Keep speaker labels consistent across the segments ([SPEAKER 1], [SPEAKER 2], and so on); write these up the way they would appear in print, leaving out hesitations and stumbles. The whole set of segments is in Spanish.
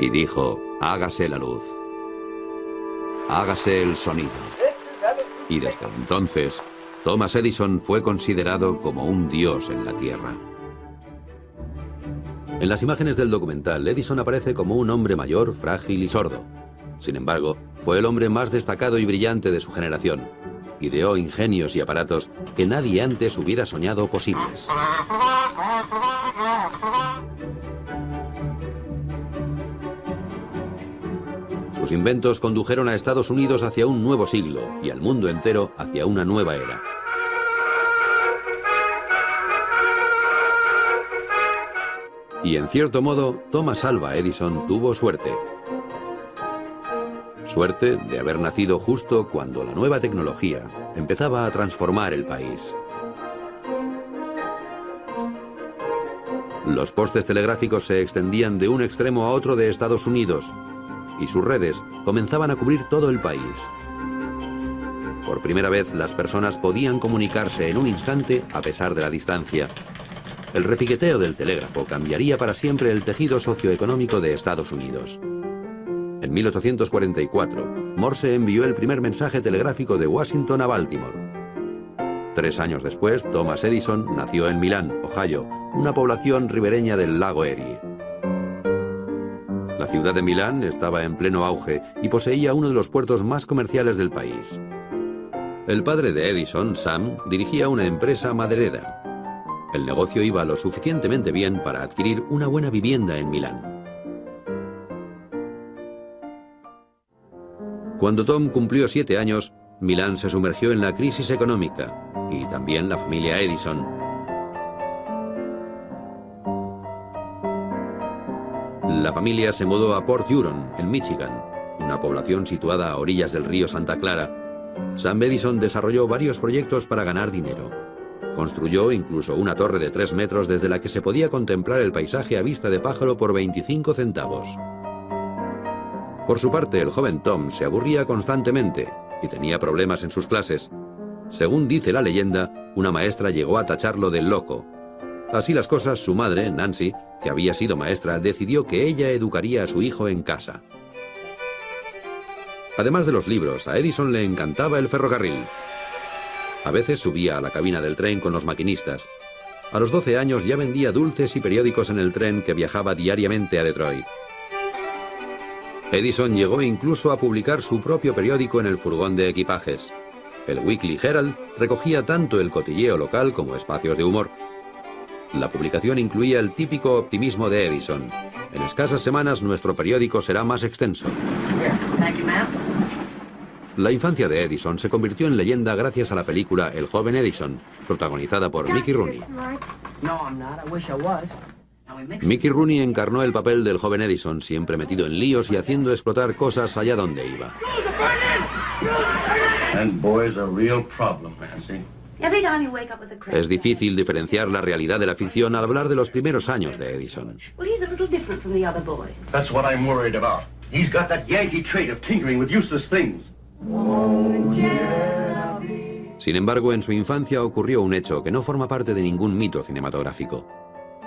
[SPEAKER 1] Y dijo, hágase la luz. Hágase el sonido. Y desde entonces, Thomas Edison fue considerado como un dios en la Tierra. En las imágenes del documental, Edison aparece como un hombre mayor, frágil y sordo. Sin embargo, fue el hombre más destacado y brillante de su generación. Ideó ingenios y aparatos que nadie antes hubiera soñado posibles. Sus inventos condujeron a Estados Unidos hacia un nuevo siglo y al mundo entero hacia una nueva era. Y en cierto modo, Thomas Alva Edison tuvo suerte. Suerte de haber nacido justo cuando la nueva tecnología empezaba a transformar el país. Los postes telegráficos se extendían de un extremo a otro de Estados Unidos y sus redes comenzaban a cubrir todo el país. Por primera vez, las personas podían comunicarse en un instante a pesar de la distancia. El repiqueteo del telégrafo cambiaría para siempre el tejido socioeconómico de Estados Unidos. En 1844, Morse envió el primer mensaje telegráfico de Washington a Baltimore. 3 años después, Thomas Edison nació en Milán, Ohio, una población ribereña del lago Erie. La ciudad de Milán estaba en pleno auge y poseía uno de los puertos más comerciales del país. El padre de Edison, Sam, dirigía una empresa maderera. El negocio iba lo suficientemente bien para adquirir una buena vivienda en Milán. Cuando Tom cumplió 7 años, Milán se sumergió en la crisis económica, y también la familia Edison. La familia se mudó a Port Huron, en Michigan, una población situada a orillas del río Santa Clara. Sam Edison desarrolló varios proyectos para ganar dinero. Construyó incluso una torre de 3 metros desde la que se podía contemplar el paisaje a vista de pájaro por 25 centavos. Por su parte, el joven Tom se aburría constantemente y tenía problemas en sus clases. Según dice la leyenda, una maestra llegó a tacharlo de loco. Así las cosas, su madre, Nancy, que había sido maestra, decidió que ella educaría a su hijo en casa. Además de los libros, a Edison le encantaba el ferrocarril. A veces subía a la cabina del tren con los maquinistas. A los 12 años ya vendía dulces y periódicos en el tren que viajaba diariamente a Detroit. Edison llegó incluso a publicar su propio periódico en el furgón de equipajes. El Weekly Herald recogía tanto el cotilleo local como espacios de humor. La publicación incluía el típico optimismo de Edison. En escasas semanas nuestro periódico será más extenso. La infancia de Edison se convirtió en leyenda gracias a la película El joven Edison, protagonizada por Mickey Rooney. Mickey Rooney encarnó el papel del joven Edison, siempre metido en líos y haciendo explotar cosas allá donde iba. Es difícil diferenciar la realidad de la ficción al hablar de los primeros años de Edison. Sin embargo, en su infancia ocurrió un hecho que no forma parte de ningún mito cinematográfico.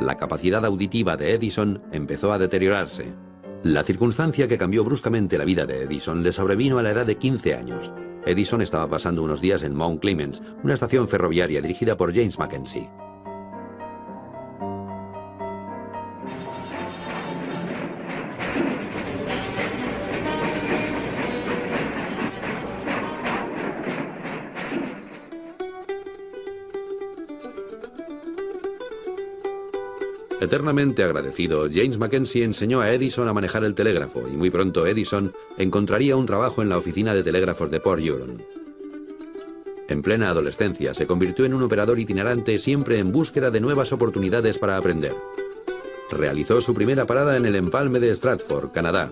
[SPEAKER 1] La capacidad auditiva de Edison empezó a deteriorarse. La circunstancia que cambió bruscamente la vida de Edison le sobrevino a la edad de 15 años. Edison estaba pasando unos días en Mount Clemens, una estación ferroviaria dirigida por James Mackenzie. Eternamente agradecido, James Mackenzie enseñó a Edison a manejar el telégrafo y muy pronto Edison encontraría un trabajo en la oficina de telégrafos de Port Huron. En plena adolescencia se convirtió en un operador itinerante siempre en búsqueda de nuevas oportunidades para aprender. Realizó su primera parada en el empalme de Stratford, Canadá.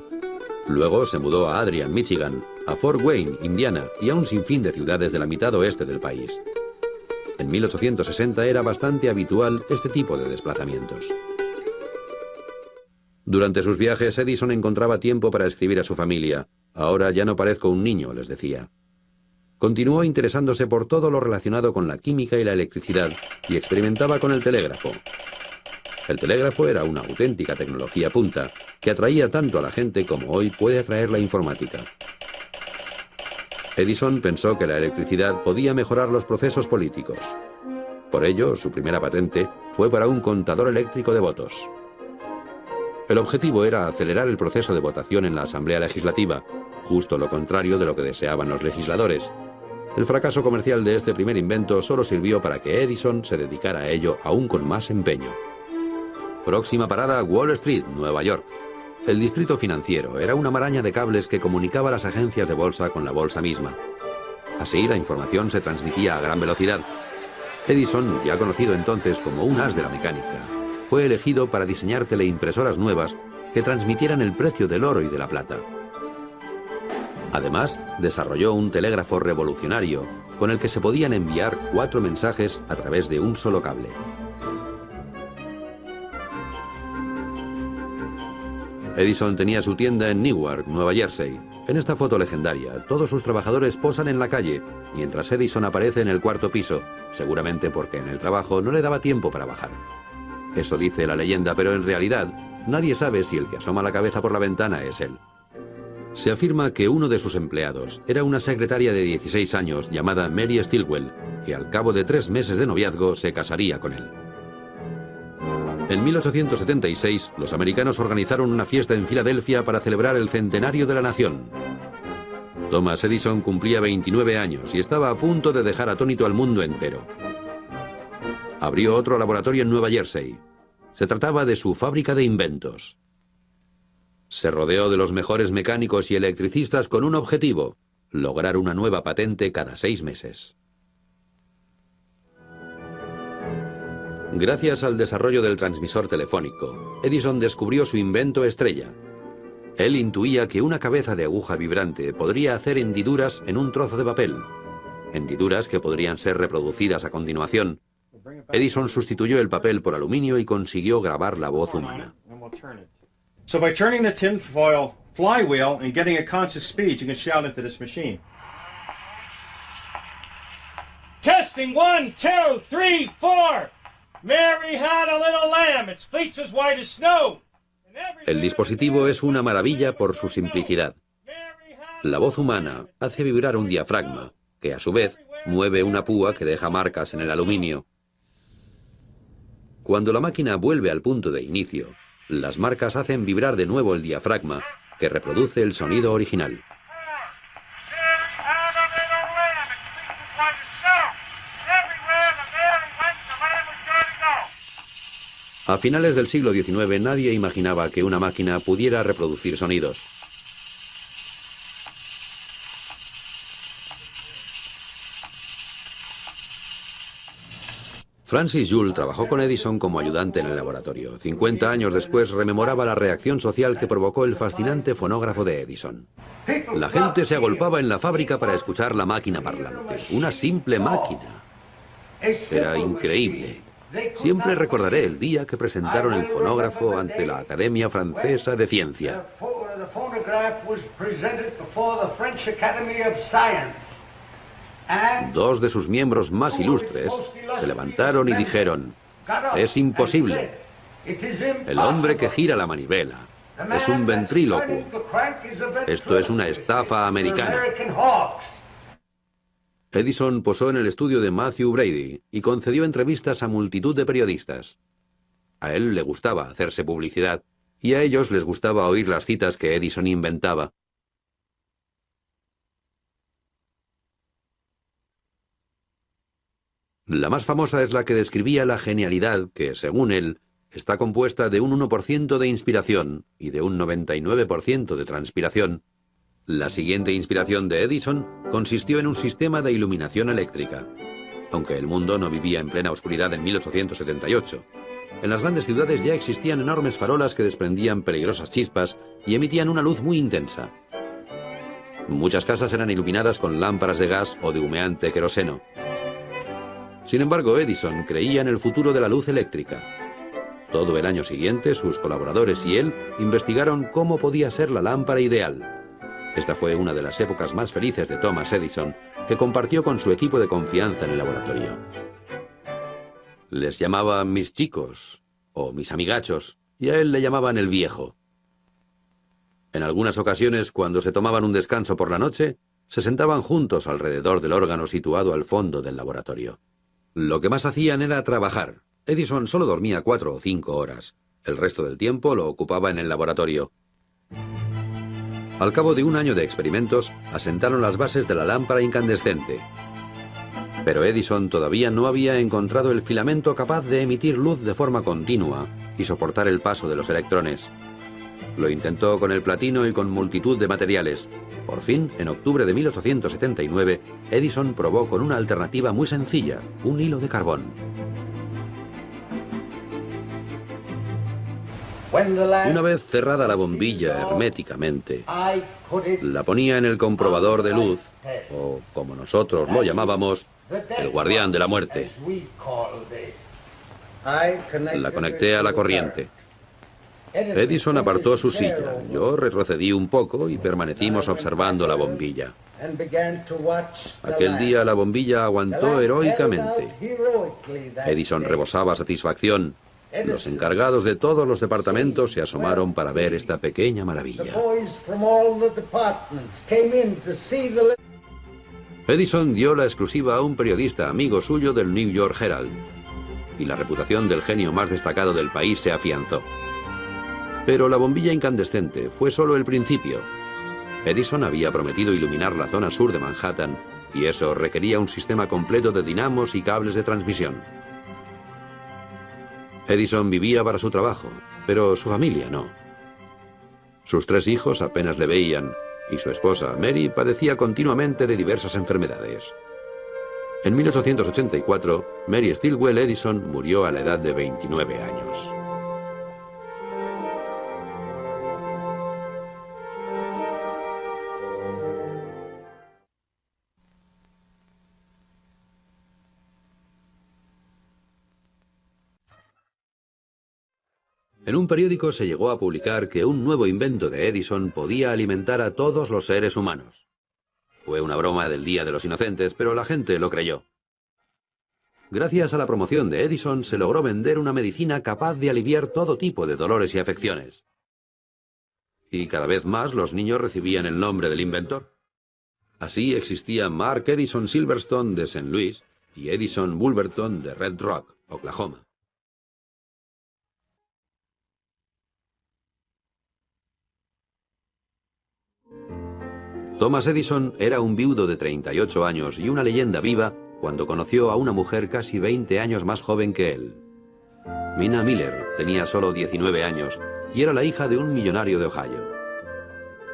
[SPEAKER 1] Luego se mudó a Adrian, Michigan, a Fort Wayne, Indiana y a un sinfín de ciudades de la mitad oeste del país. En 1860 era bastante habitual este tipo de desplazamientos. Durante sus viajes, Edison encontraba tiempo para escribir a su familia. Ahora ya no parezco un niño, les decía. Continuó interesándose por todo lo relacionado con la química y la electricidad y experimentaba con el telégrafo. El telégrafo era una auténtica tecnología punta que atraía tanto a la gente como hoy puede atraer la informática. Edison pensó que la electricidad podía mejorar los procesos políticos. Por ello, su primera patente fue para un contador eléctrico de votos. El objetivo era acelerar el proceso de votación en la Asamblea Legislativa, justo lo contrario de lo que deseaban los legisladores. El fracaso comercial de este primer invento solo sirvió para que Edison se dedicara a ello aún con más empeño. Próxima parada, Wall Street, Nueva York. El distrito financiero era una maraña de cables que comunicaba las agencias de bolsa con la bolsa misma. Así, la información se transmitía a gran velocidad. Edison, ya conocido entonces como un as de la mecánica, fue elegido para diseñar teleimpresoras nuevas que transmitieran el precio del oro y de la plata. Además, desarrolló un telégrafo revolucionario con el que se podían enviar 4 mensajes a través de un solo cable. Edison tenía su tienda en Newark, Nueva Jersey. En esta foto legendaria, todos sus trabajadores posan en la calle, mientras Edison aparece en el 4º piso, seguramente porque en el trabajo no le daba tiempo para bajar. Eso dice la leyenda, pero en realidad nadie sabe si el que asoma la cabeza por la ventana es él. Se afirma que uno de sus empleados era una secretaria de 16 años llamada Mary Stilwell, que al cabo de 3 meses de noviazgo se casaría con él. En 1876, los americanos organizaron una fiesta en Filadelfia para celebrar el centenario de la nación. Thomas Edison cumplía 29 años y estaba a punto de dejar atónito al mundo entero. Abrió otro laboratorio en Nueva Jersey. Se trataba de su fábrica de inventos. Se rodeó de los mejores mecánicos y electricistas con un objetivo: lograr una nueva patente cada 6 meses. Gracias al desarrollo del transmisor telefónico, Edison descubrió su invento estrella. Él intuía que una cabeza de aguja vibrante podría hacer hendiduras en un trozo de papel, hendiduras que podrían ser reproducidas a continuación. Edison sustituyó el papel por aluminio y consiguió grabar la voz humana.
[SPEAKER 2] So by turning the tinfoil flywheel and getting a constant speed, you can shout into this machine. Testing 1, 2, 3, 4. Mary had a little lamb, its fleece as white as snow.
[SPEAKER 1] El dispositivo es una maravilla por su simplicidad. La voz humana hace vibrar un diafragma, que a su vez mueve una púa que deja marcas en el aluminio. Cuando la máquina vuelve al punto de inicio, las marcas hacen vibrar de nuevo el diafragma, que reproduce el sonido original. A finales del siglo XIX nadie imaginaba que una máquina pudiera reproducir sonidos. Francis Joule trabajó con Edison como ayudante en el laboratorio. 50 años después rememoraba la reacción social que provocó el fascinante fonógrafo de Edison. La gente se agolpaba en la fábrica para escuchar la máquina parlante. Una simple máquina. Era increíble. Siempre recordaré el día que presentaron el fonógrafo ante la Academia Francesa de Ciencia. Dos de sus miembros más ilustres se levantaron y dijeron: «Es imposible. El hombre que gira la manivela es un ventrílocuo. Esto es una estafa americana». Edison posó en el estudio de Matthew Brady y concedió entrevistas a multitud de periodistas. A él le gustaba hacerse publicidad y a ellos les gustaba oír las citas que Edison inventaba. La más famosa es la que describía la genialidad que, según él, está compuesta de un 1% de inspiración y de un 99% de transpiración. La siguiente inspiración de Edison consistió en un sistema de iluminación eléctrica. Aunque el mundo no vivía en plena oscuridad en 1878, en las grandes ciudades ya existían enormes farolas que desprendían peligrosas chispas y emitían una luz muy intensa. Muchas casas eran iluminadas con lámparas de gas o de humeante queroseno. Sin embargo, Edison creía en el futuro de la luz eléctrica. Todo el año siguiente, sus colaboradores y él investigaron cómo podía ser la lámpara ideal. Esta fue una de las épocas más felices de Thomas Edison, que compartió con su equipo de confianza en el laboratorio. Les llamaba mis chicos, o mis amigachos, y a él le llamaban el viejo. En algunas ocasiones, cuando se tomaban un descanso por la noche, se sentaban juntos alrededor del órgano situado al fondo del laboratorio. Lo que más hacían era trabajar. Edison solo dormía 4 o 5 horas. El resto del tiempo lo ocupaba en el laboratorio. Al cabo de un año de experimentos, asentaron las bases de la lámpara incandescente. Pero Edison todavía no había encontrado el filamento capaz de emitir luz de forma continua y soportar el paso de los electrones. Lo intentó con el platino y con multitud de materiales. Por fin, en octubre de 1879, Edison probó con una alternativa muy sencilla, un hilo de carbón. Una vez cerrada la bombilla herméticamente, la ponía en el comprobador de luz, o como nosotros lo llamábamos, el guardián de la muerte. La conecté a la corriente. Edison apartó su silla, yo retrocedí un poco y permanecimos observando la bombilla. Aquel día la bombilla aguantó heroicamente. Edison rebosaba satisfacción. Los encargados de todos los departamentos se asomaron para ver esta pequeña maravilla. Edison dio la exclusiva a un periodista amigo suyo del New York Herald, y la reputación del genio más destacado del país se afianzó. Pero la bombilla incandescente fue solo el principio. Edison había prometido iluminar la zona sur de Manhattan, y eso requería un sistema completo de dinamos y cables de transmisión. Edison vivía para su trabajo, pero su familia no. Sus 3 hijos apenas le veían, y su esposa, Mary, padecía continuamente de diversas enfermedades. En 1884, Mary Stilwell Edison murió a la edad de 29 años. En un periódico se llegó a publicar que un nuevo invento de Edison podía alimentar a todos los seres humanos. Fue una broma del Día de los Inocentes, pero la gente lo creyó. Gracias a la promoción de Edison se logró vender una medicina capaz de aliviar todo tipo de dolores y afecciones. Y cada vez más los niños recibían el nombre del inventor. Así existía Mark Edison Silverstone de St. Louis y Edison Bulverton de Red Rock, Oklahoma. Thomas Edison era un viudo de 38 años y una leyenda viva cuando conoció a una mujer casi 20 años más joven que él. Minna Miller tenía solo 19 años y era la hija de un millonario de Ohio.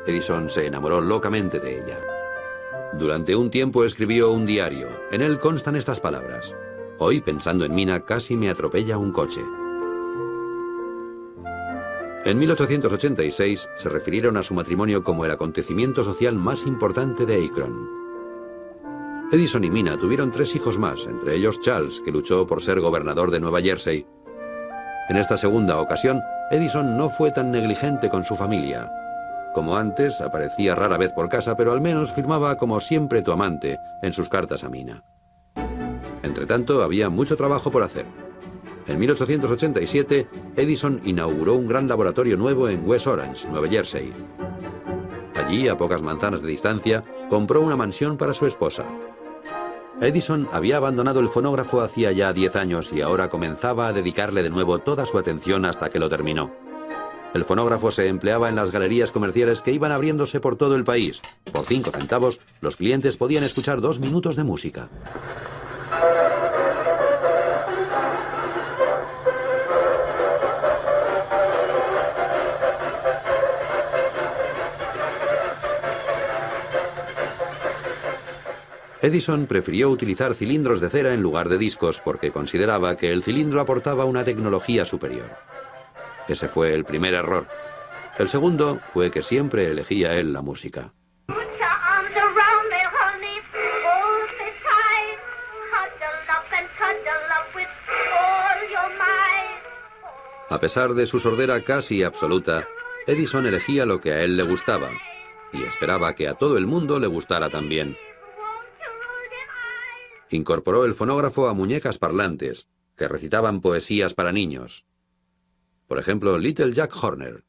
[SPEAKER 1] Edison se enamoró locamente de ella. Durante un tiempo escribió un diario. En él constan estas palabras: hoy, pensando en Minna, casi me atropella un coche. En 1886 se refirieron a su matrimonio como el acontecimiento social más importante de Akron. Edison y Minna tuvieron 3 hijos más, entre ellos Charles, que luchó por ser gobernador de Nueva Jersey. En esta segunda ocasión, Edison no fue tan negligente con su familia. Como antes, aparecía rara vez por casa, pero al menos firmaba como siempre tu amante en sus cartas a Minna. Entretanto, había mucho trabajo por hacer. En 1887, Edison inauguró un gran laboratorio nuevo en West Orange, Nueva Jersey. Allí, a pocas manzanas de distancia, compró una mansión para su esposa. Edison había abandonado el fonógrafo hacía ya 10 años y ahora comenzaba a dedicarle de nuevo toda su atención hasta que lo terminó. El fonógrafo se empleaba en las galerías comerciales que iban abriéndose por todo el país. Por 5 centavos, los clientes podían escuchar 2 minutos de música. Edison prefirió utilizar cilindros de cera en lugar de discos porque consideraba que el cilindro aportaba una tecnología superior. Ese fue el primer error. El segundo fue que siempre elegía él la música. A pesar de su sordera casi absoluta, Edison elegía lo que a él le gustaba y esperaba que a todo el mundo le gustara también. Incorporó el fonógrafo a muñecas parlantes, que recitaban poesías para niños. Por ejemplo, Little Jack Horner.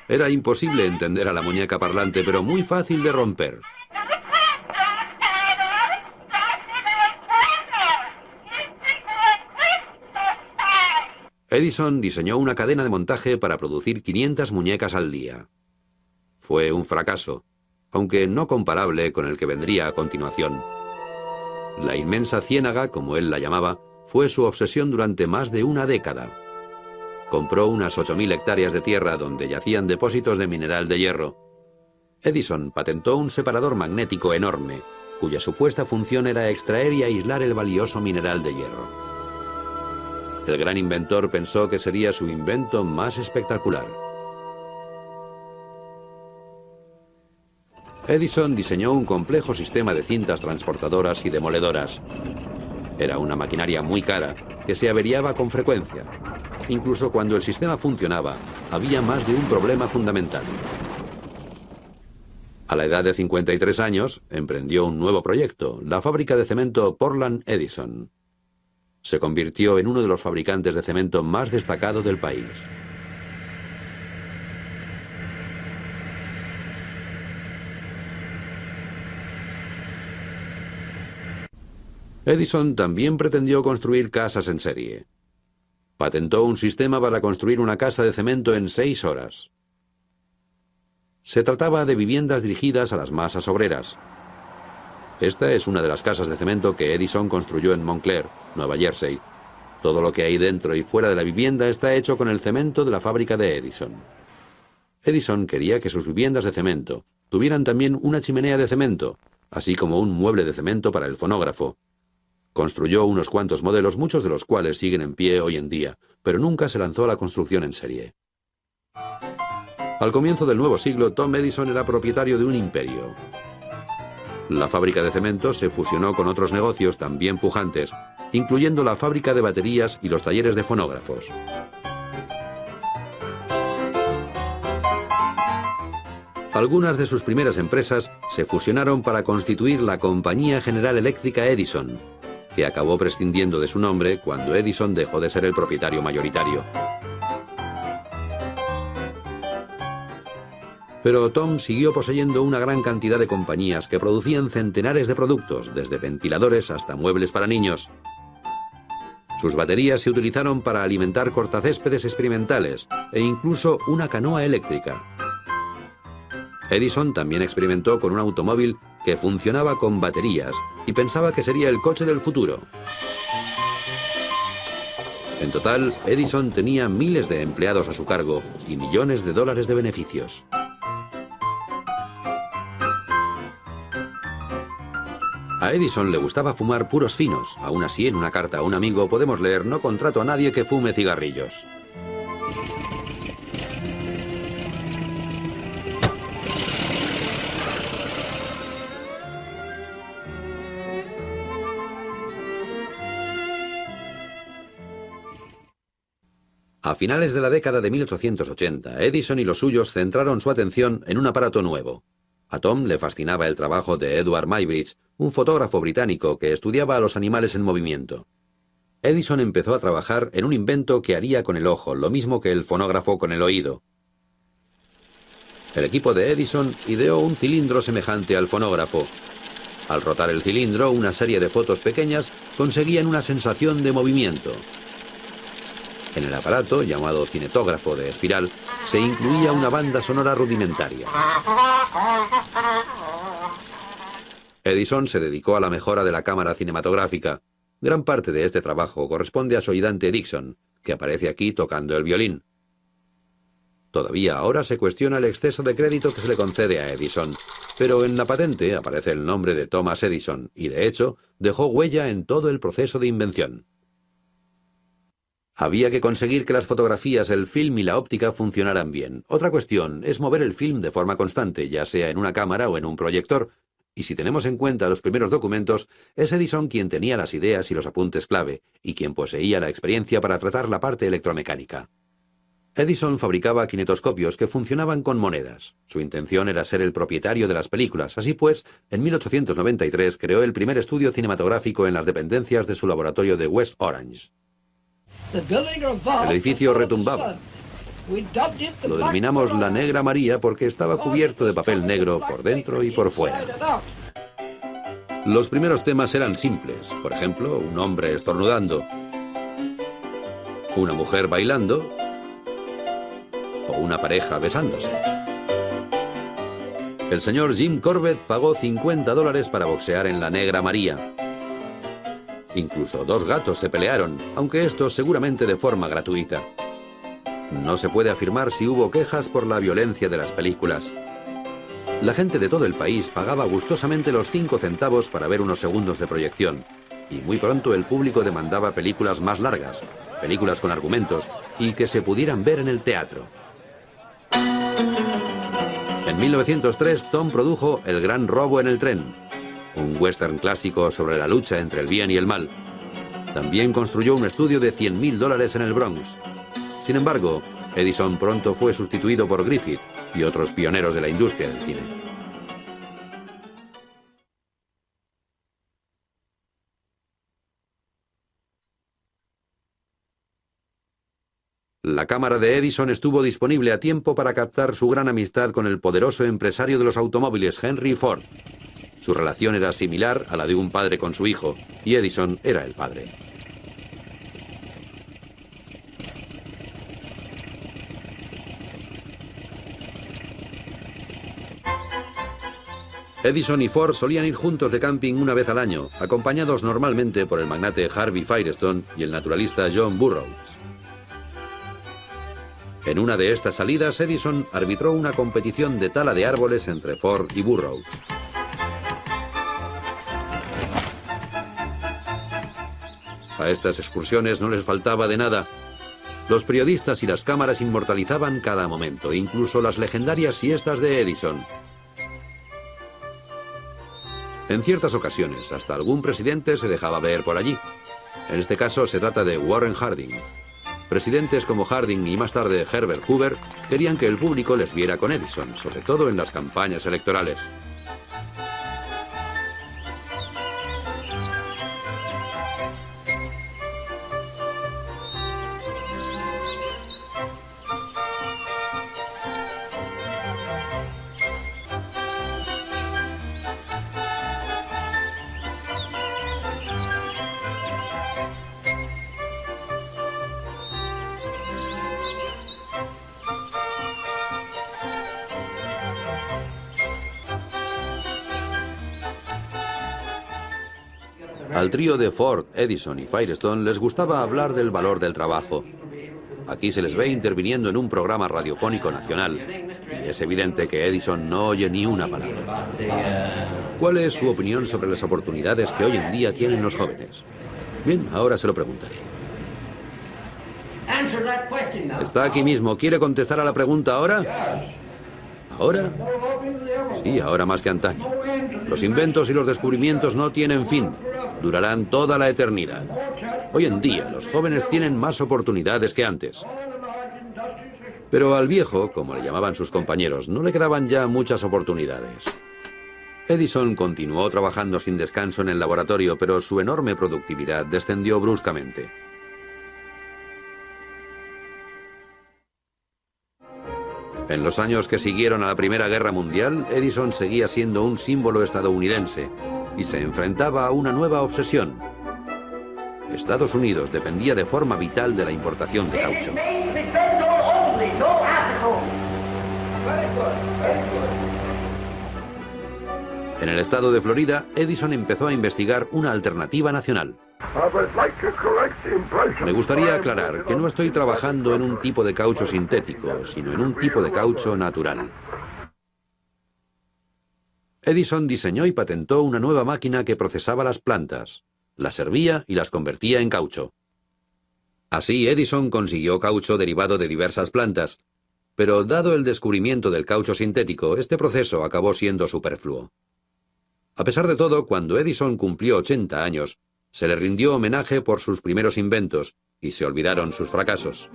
[SPEAKER 1] Era imposible entender a la muñeca parlante, pero muy fácil de romper. Edison diseñó una cadena de montaje para producir 500 muñecas al día. Fue un fracaso, aunque no comparable con el que vendría a continuación. La inmensa ciénaga, como él la llamaba, fue su obsesión durante más de una década. Compró unas 8.000 hectáreas de tierra donde yacían depósitos de mineral de hierro. Edison patentó un separador magnético enorme, cuya supuesta función era extraer y aislar el valioso mineral de hierro. El gran inventor pensó que sería su invento más espectacular. Edison diseñó un complejo sistema de cintas transportadoras y demoledoras. Era una maquinaria muy cara que se averiaba con frecuencia. Incluso cuando el sistema funcionaba, había más de un problema fundamental. A la edad de 53 años, emprendió un nuevo proyecto, la fábrica de cemento Portland Edison. Se convirtió en uno de los fabricantes de cemento más destacado del país. Edison también pretendió construir casas en serie. Patentó un sistema para construir una casa de cemento en 6 horas. Se trataba de viviendas dirigidas a las masas obreras. Esta es una de las casas de cemento que Edison construyó en Montclair, Nueva Jersey. Todo lo que hay dentro y fuera de la vivienda está hecho con el cemento de la fábrica de Edison. Edison quería que sus viviendas de cemento tuvieran también una chimenea de cemento, así como un mueble de cemento para el fonógrafo. Construyó unos cuantos modelos, muchos de los cuales siguen en pie hoy en día, pero nunca se lanzó a la construcción en serie. Al comienzo del nuevo siglo, Tom Edison era propietario de un imperio. La fábrica de cemento se fusionó con otros negocios también pujantes, incluyendo la fábrica de baterías y los talleres de fonógrafos. Algunas de sus primeras empresas se fusionaron para constituir la Compañía General Eléctrica Edison, que acabó prescindiendo de su nombre cuando Edison dejó de ser el propietario mayoritario. Pero Tom siguió poseyendo una gran cantidad de compañías que producían centenares de productos, desde ventiladores hasta muebles para niños. Sus baterías se utilizaron para alimentar cortacéspedes experimentales e incluso una canoa eléctrica. Edison también experimentó con un automóvil que funcionaba con baterías y pensaba que sería el coche del futuro. En total, Edison tenía miles de empleados a su cargo y millones de dólares de beneficios. A Edison le gustaba fumar puros finos. Aún así, en una carta a un amigo podemos leer: "No contrato a nadie que fume cigarrillos". A finales de la década de 1880, Edison y los suyos centraron su atención en un aparato nuevo. A Tom le fascinaba el trabajo de Edward Muybridge, un fotógrafo británico que estudiaba a los animales en movimiento. Edison empezó a trabajar en un invento que haría con el ojo lo mismo que el fonógrafo con el oído. El equipo de Edison ideó un cilindro semejante al fonógrafo. Al rotar el cilindro, una serie de fotos pequeñas conseguían una sensación de movimiento. En el aparato, llamado cinetógrafo de espiral, se incluía una banda sonora rudimentaria. Edison se dedicó a la mejora de la cámara cinematográfica. Gran parte de este trabajo corresponde a su ayudante Dixon, que aparece aquí tocando el violín. Todavía ahora se cuestiona el exceso de crédito que se le concede a Edison, pero en la patente aparece el nombre de Thomas Edison y, de hecho, dejó huella en todo el proceso de invención. Había que conseguir que las fotografías, el film y la óptica funcionaran bien. Otra cuestión es mover el film de forma constante, ya sea en una cámara o en un proyector. Y si tenemos en cuenta los primeros documentos, es Edison quien tenía las ideas y los apuntes clave, y quien poseía la experiencia para tratar la parte electromecánica. Edison fabricaba kinetoscopios que funcionaban con monedas. Su intención era ser el propietario de las películas. Así pues, en 1893 creó el primer estudio cinematográfico en las dependencias de su laboratorio de West Orange. El edificio retumbaba. Lo denominamos la Negra María porque estaba cubierto de papel negro por dentro y por fuera. Los primeros temas eran simples. Por ejemplo, un hombre estornudando, una mujer bailando o una pareja besándose. El señor Jim Corbett pagó $50 para boxear en la Negra María. Incluso 2 gatos se pelearon, aunque esto seguramente de forma gratuita. No se puede afirmar si hubo quejas por la violencia de las películas. La gente de todo el país pagaba gustosamente los 5 centavos para ver unos segundos de proyección, y muy pronto el público demandaba películas más largas, películas con argumentos, y que se pudieran ver en el teatro. En 1903, Tom produjo El gran robo en el tren, un western clásico sobre la lucha entre el bien y el mal. También construyó un estudio de $100.000 en el Bronx. Sin embargo, Edison pronto fue sustituido por Griffith y otros pioneros de la industria del cine. La cámara de Edison estuvo disponible a tiempo para captar su gran amistad con el poderoso empresario de los automóviles Henry Ford. Su relación era similar a la de un padre con su hijo, y Edison era el padre. Edison y Ford solían ir juntos de camping una vez al año, acompañados normalmente por el magnate Harvey Firestone y el naturalista John Burroughs. En una de estas salidas, Edison arbitró una competición de tala de árboles entre Ford y Burroughs. A estas excursiones no les faltaba de nada. Los periodistas y las cámaras inmortalizaban cada momento, incluso las legendarias siestas de Edison. En ciertas ocasiones, hasta algún presidente se dejaba ver por allí. En este caso se trata de Warren Harding. Presidentes como Harding y más tarde Herbert Hoover querían que el público les viera con Edison, sobre todo en las campañas electorales. Al trío de Ford, Edison y Firestone les gustaba hablar del valor del trabajo. Aquí se les ve interviniendo en un programa radiofónico nacional, y es evidente que Edison no oye ni una palabra. ¿Cuál es su opinión sobre las oportunidades que hoy en día tienen los jóvenes? Bien, ahora se lo preguntaré. Está aquí mismo. ¿Quiere contestar a la pregunta ahora? ¿Ahora? Sí, ahora más que antaño. Los inventos y los descubrimientos no tienen fin. Durarán toda la eternidad. Hoy en día, los jóvenes tienen más oportunidades que antes. Pero al viejo, como le llamaban sus compañeros, no le quedaban ya muchas oportunidades. Edison continuó trabajando sin descanso en el laboratorio, pero su enorme productividad descendió bruscamente. En los años que siguieron a la Primera Guerra Mundial, Edison seguía siendo un símbolo estadounidense y se enfrentaba a una nueva obsesión. Estados Unidos dependía de forma vital de la importación de caucho. En el estado de Florida, Edison empezó a investigar una alternativa nacional. Me gustaría aclarar que no estoy trabajando en un tipo de caucho sintético, sino en un tipo de caucho natural. Edison diseñó y patentó una nueva máquina que procesaba las plantas, las hervía y las convertía en caucho. Así, Edison consiguió caucho derivado de diversas plantas, pero dado el descubrimiento del caucho sintético, este proceso acabó siendo superfluo. A pesar de todo, cuando Edison cumplió 80 años, se le rindió homenaje por sus primeros inventos y se olvidaron sus fracasos.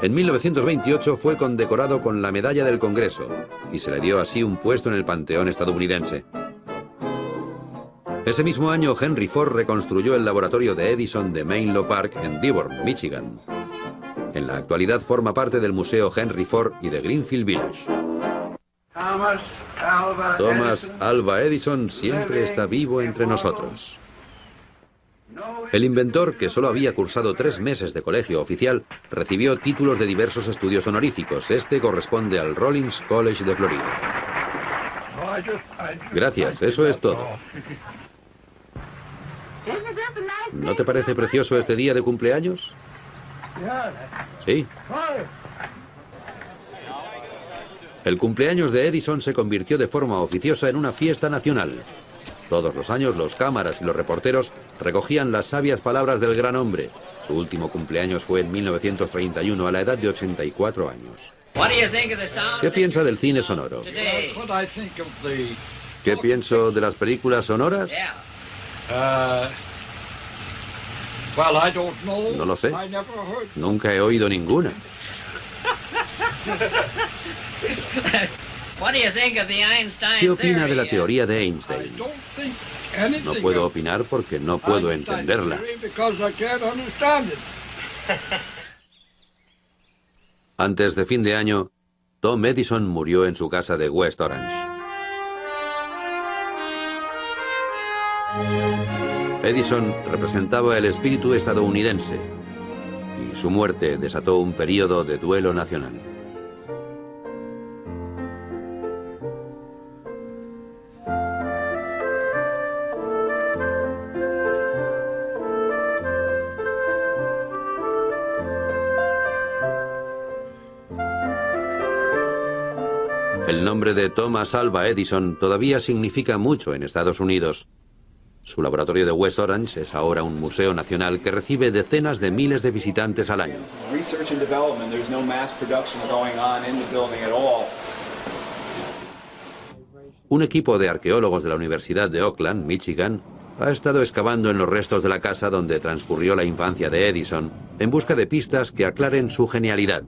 [SPEAKER 1] En 1928 fue condecorado con la Medalla del Congreso y se le dio así un puesto en el panteón estadounidense. Ese mismo año, Henry Ford reconstruyó el laboratorio de Edison de Menlo Park en Dearborn, Michigan. En la actualidad forma parte del Museo Henry Ford y de Greenfield Village. Thomas Alva Edison siempre está vivo entre nosotros. El inventor, que solo había cursado 3 meses de colegio oficial, recibió títulos de diversos estudios honoríficos. Este corresponde al Rollins College de Florida. Gracias, eso es todo. ¿No te parece precioso este día de cumpleaños? Sí. El cumpleaños de Edison se convirtió de forma oficiosa en una fiesta nacional. Todos los años los cámaras y los reporteros recogían las sabias palabras del gran hombre. Su último cumpleaños fue en 1931 a la edad de 84 años. ¿Qué piensa del cine sonoro? ¿Qué pienso de las películas sonoras? No lo sé. Nunca he oído ninguna. ¿Qué opina de la teoría de Einstein? No puedo opinar porque no puedo entenderla. Antes de fin de año, Tom Edison murió en su casa de West Orange. Edison representaba el espíritu estadounidense y su muerte desató un período de duelo nacional. El nombre de Thomas Alva Edison todavía significa mucho en Estados Unidos. Su laboratorio de West Orange es ahora un museo nacional que recibe decenas de miles de visitantes al año. Un equipo de arqueólogos de la Universidad de Oakland, Michigan, ha estado excavando en los restos de la casa donde transcurrió la infancia de Edison en busca de pistas que aclaren su genialidad.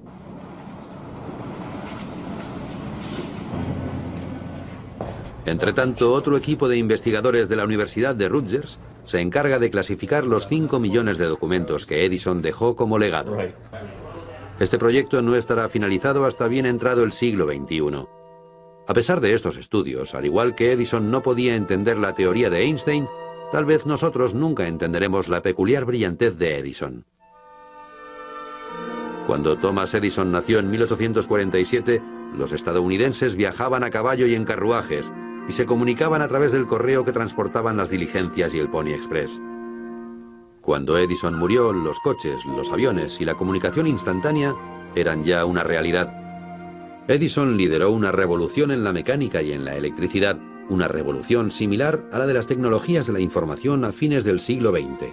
[SPEAKER 1] Entretanto, otro equipo de investigadores de la Universidad de Rutgers se encarga de clasificar los 5 millones de documentos que Edison dejó como legado. Este proyecto no estará finalizado hasta bien entrado el siglo XXI. A pesar de estos estudios, al igual que Edison no podía entender la teoría de Einstein, tal vez nosotros nunca entenderemos la peculiar brillantez de Edison. Cuando Thomas Edison nació en 1847, los estadounidenses viajaban a caballo y en carruajes, y se comunicaban a través del correo que transportaban las diligencias y el Pony Express. Cuando Edison murió, los coches, los aviones y la comunicación instantánea eran ya una realidad. Edison lideró una revolución en la mecánica y en la electricidad, una revolución similar a la de las tecnologías de la información a fines del siglo XX.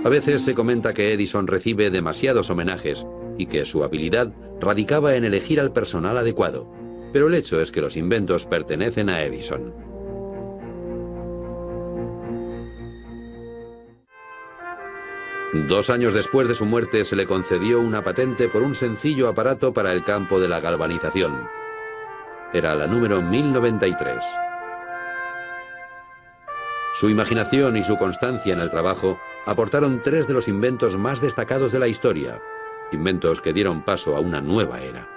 [SPEAKER 1] A veces se comenta que Edison recibe demasiados homenajes y que su habilidad radicaba en elegir al personal adecuado. Pero el hecho es que los inventos pertenecen a Edison. Dos años después de su muerte se le concedió una patente por un sencillo aparato para el campo de la galvanización. Era la número 1093. Su imaginación y su constancia en el trabajo aportaron 3 de los inventos más destacados de la historia, inventos que dieron paso a una nueva era.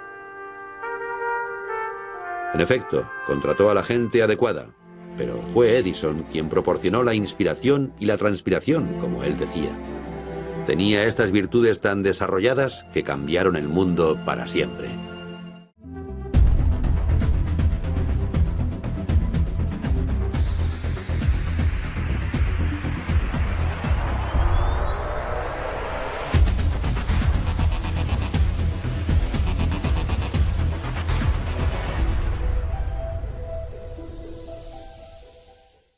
[SPEAKER 1] En efecto, contrató a la gente adecuada, pero fue Edison quien proporcionó la inspiración y la transpiración, como él decía. Tenía estas virtudes tan desarrolladas que cambiaron el mundo para siempre.